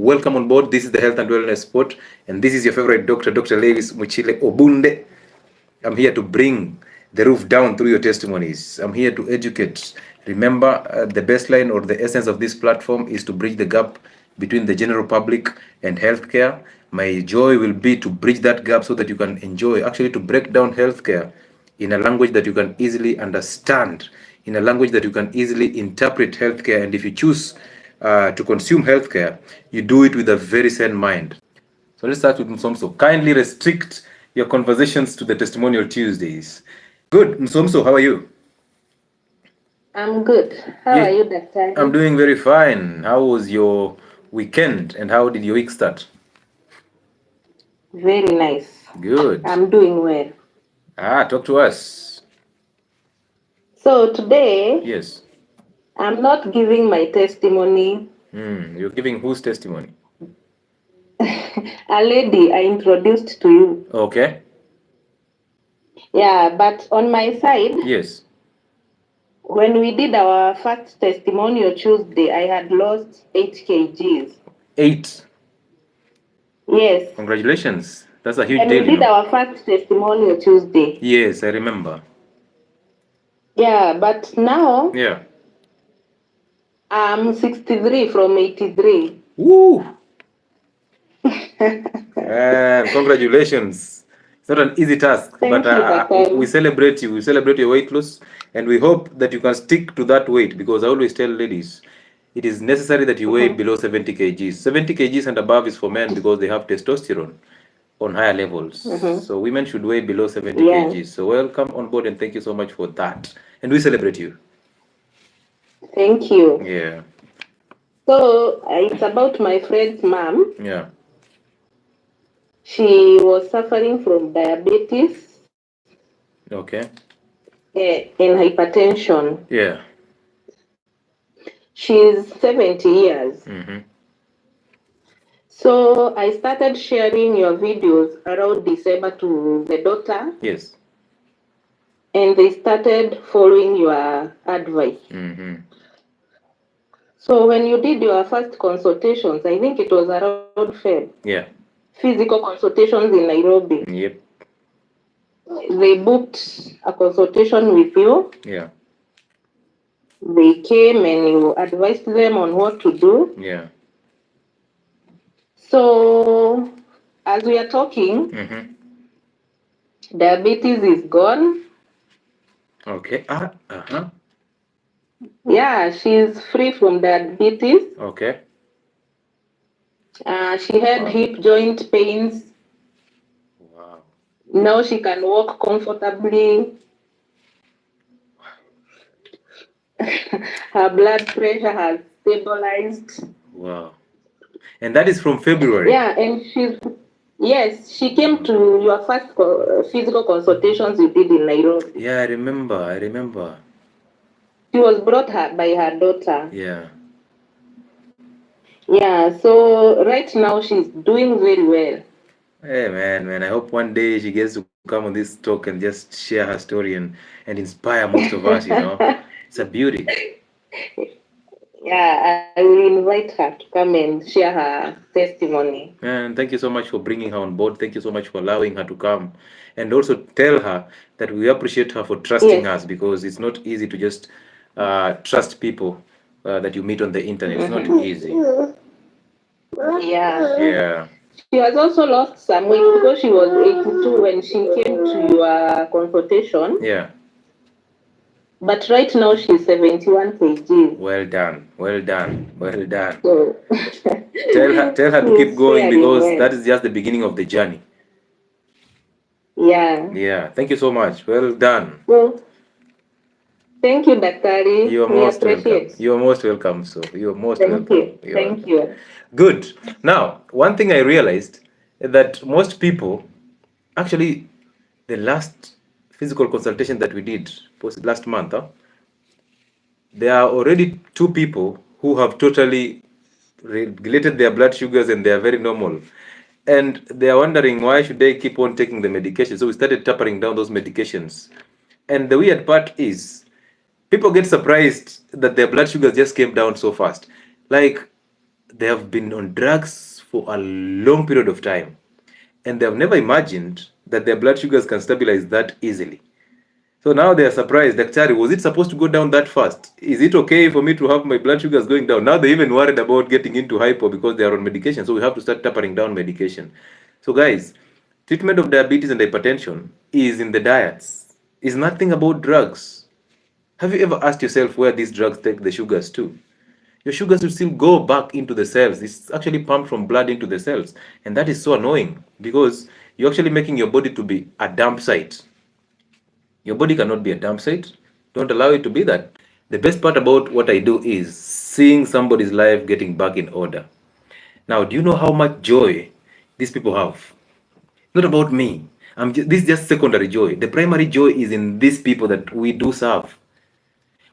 welcome on board. This is the Health and Wellness Spot, and this is your favorite doctor, Dr. Lewis Muchile Obunde. I'm here to bring the roof down through your testimonies. I'm here to educate. Remember, the baseline or the essence of this platform is to bridge the gap between the general public and healthcare. My joy will be to bridge that gap so that you can enjoy, actually to break down healthcare in a language that you can easily understand, in a language that you can easily interpret healthcare. And if you choose to consume healthcare, you do it with a very sane mind. So let's start with Msomso. Kindly restrict your conversations to the Testimonial Tuesdays. Good. Msomso, how are you? I'm good. How are you, Dr. I'm doing very fine. How was your weekend and how did your week start? Very nice. Good. I'm doing well. Talk to us. So today, yes, I'm not giving my testimony. You're giving whose testimony? A lady I introduced to you. Okay. Yeah, but on my side, yes, when we did our first testimonial Tuesday, I had lost 8 kgs. 8? Yes. Congratulations. That's a huge when deal. We did our first testimonial Tuesday. Yes, I remember. Yeah, but now Yeah. I'm 63 from 83. Woo! Congratulations. It's not an easy task, Thank but you, we celebrate you. We celebrate your weight loss, and we hope that you can stick to that weight, because I always tell ladies, it is necessary that you weigh below 70 kgs. 70 kgs and above is for men because they have testosterone on higher levels. So women should weigh below 70 kgs. So welcome on board and thank you so much for that. And we celebrate you. Thank you. Yeah. So it's about my friend's mom. Yeah. She was suffering from diabetes. Okay. And hypertension. Yeah. She's 70 years. So I started sharing your videos around December to the doctor. Yes. And they started following your advice. So when you did your first consultations, I think it was around Feb. Yeah. Physical consultations in Nairobi. Yep. They booked a consultation with you. Yeah. They came and you advised them on what to do. Yeah. So as we are talking, diabetes is gone. Okay. Yeah, she's free from diabetes. Okay. She had hip joint pains. Wow. Now she can walk comfortably. Her blood pressure has stabilized. Wow. And that is from February? Yeah, and she came to your first physical consultations you did in Nairobi. Yeah, I remember. She was brought by her daughter. Yeah. Yeah, so right now she's doing very well. Hey, man, I hope one day she gets to come on this talk and just share her story and inspire most of us, It's a beauty. Yeah, I will invite her to come and share her testimony. And thank you so much for bringing her on board. Thank you so much for allowing her to come. And also tell her that we appreciate her for trusting us, because it's not easy to just trust people that you meet on the internet. It's not easy. Yeah. Yeah. She has also lost some weight because she was 82 when she came to your consultation. Yeah. But right now she's 71 kg. Well done. So, tell her to keep going, because that is just the beginning of the journey. Yeah. Yeah. Thank you so much. Well done. Well, thank you, Daktari. You are most welcome. You are most welcome. So you are most welcome. Thank you. Good. Now, one thing I realized is that most people, actually, the last physical consultation that we did last month, there are already 2 people who have totally regulated their blood sugars and they are very normal. And they are wondering, why should they keep on taking the medication? So we started tapering down those medications. And the weird part is, people get surprised that their blood sugars just came down so fast. Like, they have been on drugs for a long period of time, and they have never imagined that their blood sugars can stabilize that easily. So now they are surprised. Daktari, was it supposed to go down that fast? Is it okay for me to have my blood sugars going down? Now they're even worried about getting into hypo because they are on medication. So we have to start tapering down medication. So guys, treatment of diabetes and hypertension is in the diets. It's nothing about drugs. Have you ever asked yourself where these drugs take the sugars to? Your sugars will still go back into the cells. It's actually pumped from blood into the cells. And that is so annoying because you're actually making your body to be a dump site. Your body cannot be a dump site. Don't allow it to be that. The best part about what I do is seeing somebody's life getting back in order. Now, do you know how much joy these people have? Not about me. This is just secondary joy. The primary joy is in these people that we do serve.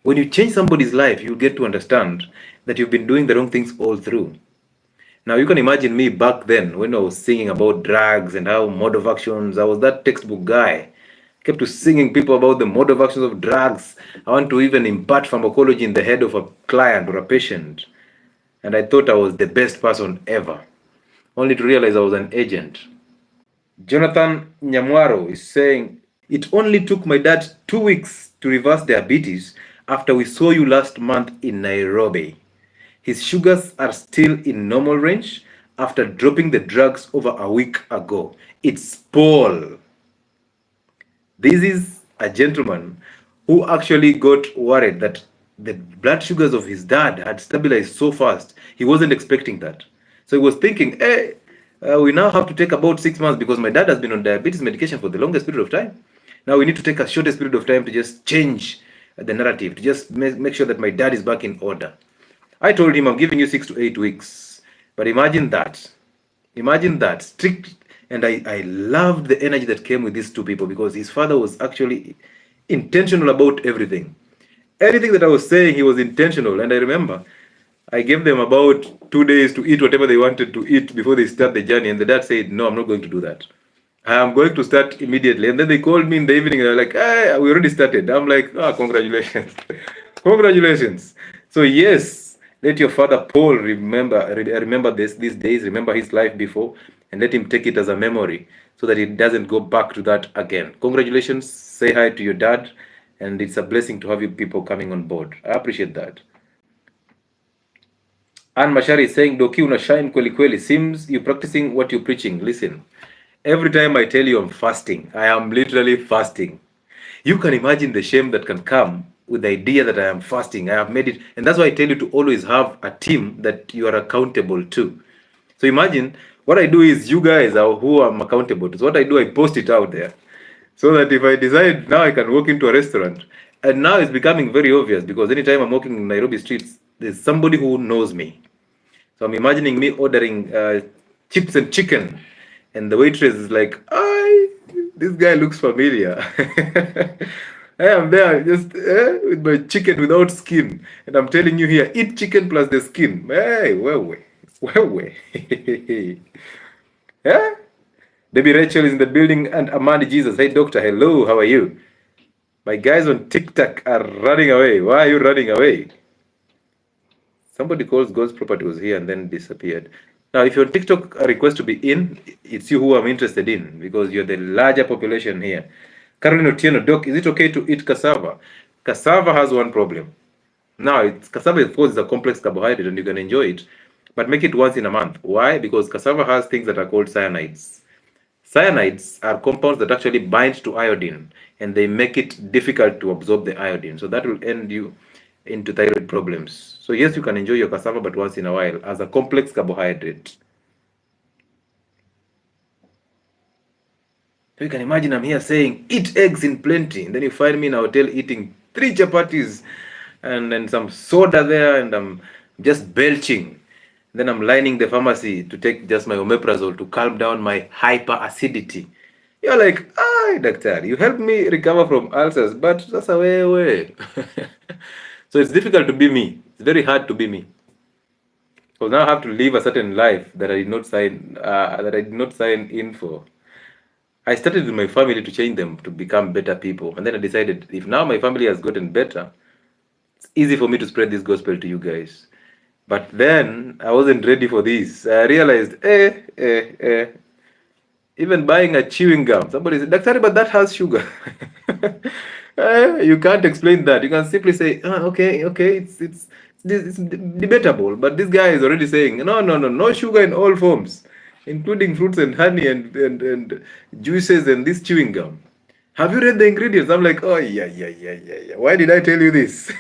When you change somebody's life, you get to understand that you've been doing the wrong things all through. Now, you can imagine me back then when I was singing about drugs and how mode of actions, I was that textbook guy. Kept to singing people about the mode of actions of drugs. I want to even impart pharmacology in the head of a client or a patient. And I thought I was the best person ever, only to realize I was an agent. Jonathan Nyamwaro is saying, it only took my dad 2 weeks to reverse diabetes after we saw you last month in Nairobi. His sugars are still in normal range after dropping the drugs over a week ago. It's Paul. This is a gentleman who actually got worried that the blood sugars of his dad had stabilized so fast. He wasn't expecting that. So he was thinking, hey, we now have to take about 6 months because my dad has been on diabetes medication for the longest period of time. Now we need to take a shortest period of time to just change the narrative, to just make sure that my dad is back in order. I told him, I'm giving you 6 to 8 weeks. But imagine that. Imagine that. Strict. And I loved the energy that came with these two people because his father was actually intentional about everything. Anything that I was saying, he was intentional. And I remember I gave them about 2 days to eat whatever they wanted to eat before they start the journey. And the dad said, no, I'm not going to do that. I'm going to start immediately. And then they called me in the evening and they're like, hey, we already started. I'm like, congratulations. Congratulations. So yes, let your father Paul remember these days, remember his life before, and let him take it as a memory so that it doesn't go back to that again. Congratulations. Say hi to your dad, and it's a blessing to have you people coming on board. I appreciate that. Ann Mashari is saying, Doki una shine kweli kweli. Seems you're practicing what you're preaching. Listen, every time I tell you I'm fasting, I am literally fasting. You can imagine the shame that can come with the idea that I am fasting. I have made it. And that's why I tell you to always have a team that you are accountable to. So imagine what I do is you guys are who I'm accountable to. So what I do, I post it out there. So that if I decide now I can walk into a restaurant. And now it's becoming very obvious because anytime I'm walking in Nairobi streets, there's somebody who knows me. So I'm imagining me ordering chips and chicken. And the waitress is like, this guy looks familiar. I am there just with my chicken without skin. And I'm telling you here, eat chicken plus the skin. Hey, wewe. Yeah? Baby Rachel is in the building and Amanda Jesus. Hey, doctor. Hello. How are you? My guys on TikTok are running away. Why are you running away? Somebody calls God's property was here and then disappeared. Now, if you're on TikTok, a request to be in, it's you who I'm interested in because you're the larger population here. Caroline Otieno, Doc, is it okay to eat cassava? Cassava has one problem. Now, cassava, of course, is a complex carbohydrate and you can enjoy it, but make it once in a month. Why? Because cassava has things that are called cyanides. Cyanides are compounds that actually bind to iodine and they make it difficult to absorb the iodine. So that will end you into thyroid problems. So yes, you can enjoy your cassava, but once in a while as a complex carbohydrate. So you can imagine I'm here saying, eat eggs in plenty. And then you find me in a hotel eating 3 chapatis and then some soda there and I'm just belching. Then I'm lining the pharmacy to take just my omeprazole to calm down my hyperacidity. You're like, doctor, you helped me recover from ulcers, but that's a way. So it's difficult to be me. It's very hard to be me. So now I have to live a certain life that I did not sign in for. I started with my family to change them to become better people. And then I decided, if now my family has gotten better, it's easy for me to spread this gospel to you guys. But then I wasn't ready for this. I realized, even buying a chewing gum, somebody said, Daktari, but that has sugar. You can't explain that. You can simply say, okay, it's debatable. But this guy is already saying, no sugar in all forms, including fruits and honey and juices and this chewing gum. Have you read the ingredients? I'm like, oh yeah. Why did I tell you this?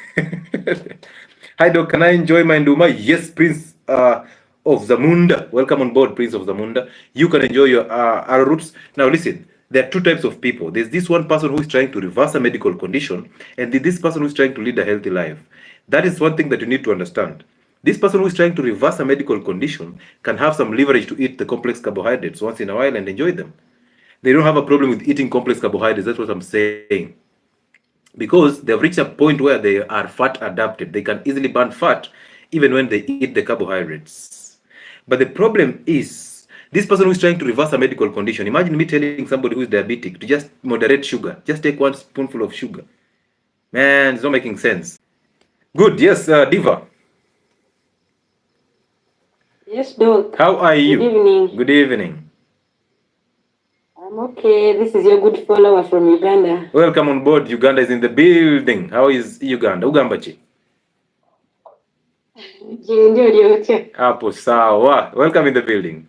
Hi, Doc. Can I enjoy my nduma? Yes, Prince of Zamunda. Welcome on board, Prince of Zamunda. You can enjoy your arrowroots. Now, listen. There are two types of people. There's this one person who is trying to reverse a medical condition, and this person who is trying to lead a healthy life. That is one thing that you need to understand. This person who is trying to reverse a medical condition can have some leverage to eat the complex carbohydrates once in a while and enjoy them. They don't have a problem with eating complex carbohydrates. That's what I'm saying. Because they've reached a point where they are fat adapted. They can easily burn fat even when they eat the carbohydrates. But the problem is, this person who is trying to reverse a medical condition, imagine me telling somebody who is diabetic to just moderate sugar, just take 1 spoonful of sugar. Man, it's not making sense. Good, yes, Diva. Yes, Doc. How are you? Good evening. Good evening. I'm okay. This is your good follower from Uganda. Welcome on board. Uganda is in the building. How is Uganda? Ugambachi. Hapo sawa. Welcome in the building.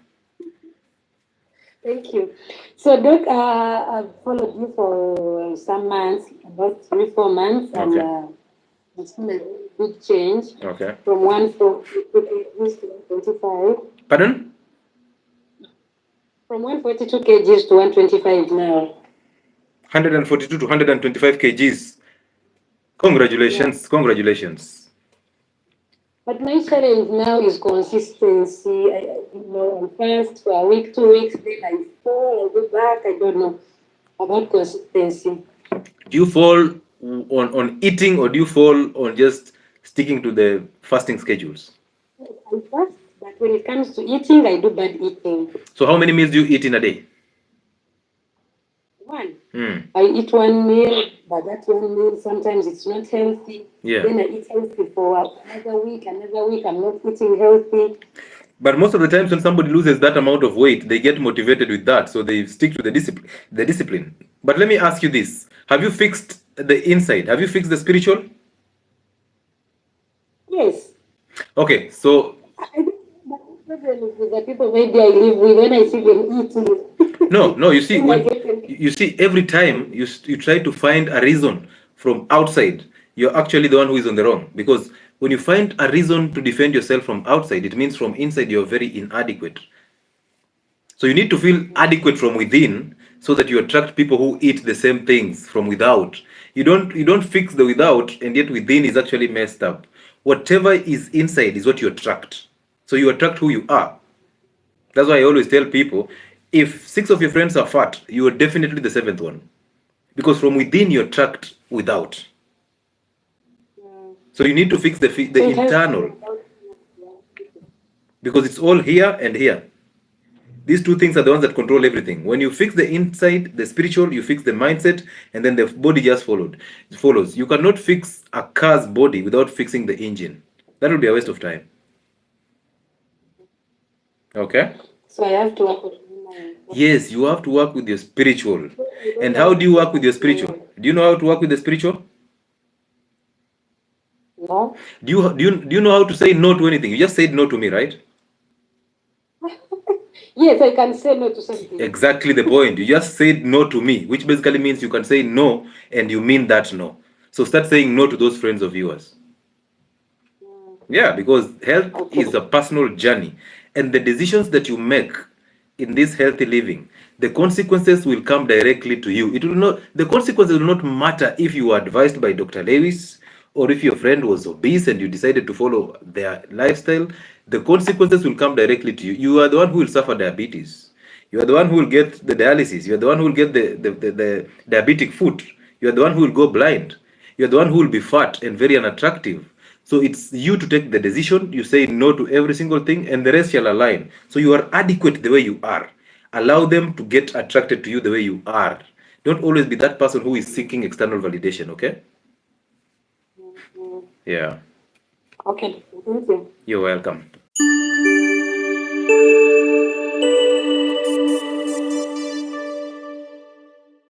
Thank you. So, Doc, I've followed you for some months, about 3-4 months, Okay. and it's been a big change. Okay. From 140 to 125. Pardon? From 142 kgs to 125 now. 142 to 125 kgs. Congratulations. Yeah. Congratulations. But my challenge now is consistency. I'm fast for a week, 2 weeks, then I fall, I go back. I don't know about consistency. Do you fall on eating, or do you fall on just sticking to the fasting schedules? I fast, but when it comes to eating, I do bad eating. So how many meals do you eat in a day? One. I eat one meal, but that one meal sometimes it's not healthy. Yeah. Then I eat healthy for another week. I'm not eating healthy. But most of the times when somebody loses that amount of weight, they get motivated with that, so they stick to the discipline. But let me ask you this. Have you fixed the inside? Have you fixed the spiritual? Yes. Okay, so the people maybe I live with, when I see them eating. No, you see, every time you try to find a reason from outside, you're actually the one who is on the wrong. Because when you find a reason to defend yourself from outside, it means from inside you're very inadequate. So you need to feel adequate from within, so that you attract people who eat the same things from without. You don't fix the without, and yet within is actually messed up. Whatever is inside is what you attract. So you attract who you are. That's why I always tell people, if 6 of your friends are fat, you are definitely the 7th one. Because from within you attract without. So you need to fix the internal. Because it's all here and here. These two things are the ones that control everything. When you fix the inside, the spiritual, you fix the mindset, and then the body just follows. You cannot fix a car's body without fixing the engine. That would be a waste of time. Okay? So I have to work with Yes, you have to work with your spiritual. And how do you work with your spiritual? Do you know how to work with the spiritual? No. Do you know how to say no to anything? You just said no to me, right? Yes, I can say no to something. Exactly the point. You just said no to me, which basically means you can say no and you mean that no. So start saying no to those friends of yours. Yeah, because health is a personal journey, and the decisions that you make in this healthy living, the consequences will come directly to you. The consequences will not matter if you were advised by Dr. Lewis, or if your friend was obese and you decided to follow their lifestyle. The consequences will come directly to you. You are the one who will suffer diabetes. You are the one who will get the dialysis. You are the one who will get the diabetic foot. You are the one who will go blind. You are the one who will be fat and very unattractive. So it's you to take the decision. You say no to every single thing, and the rest shall align. So you are adequate the way you are. Allow them to get attracted to you the way you are. Don't always be that person who is seeking external validation, okay? Yeah. Okay, thank you. You're welcome.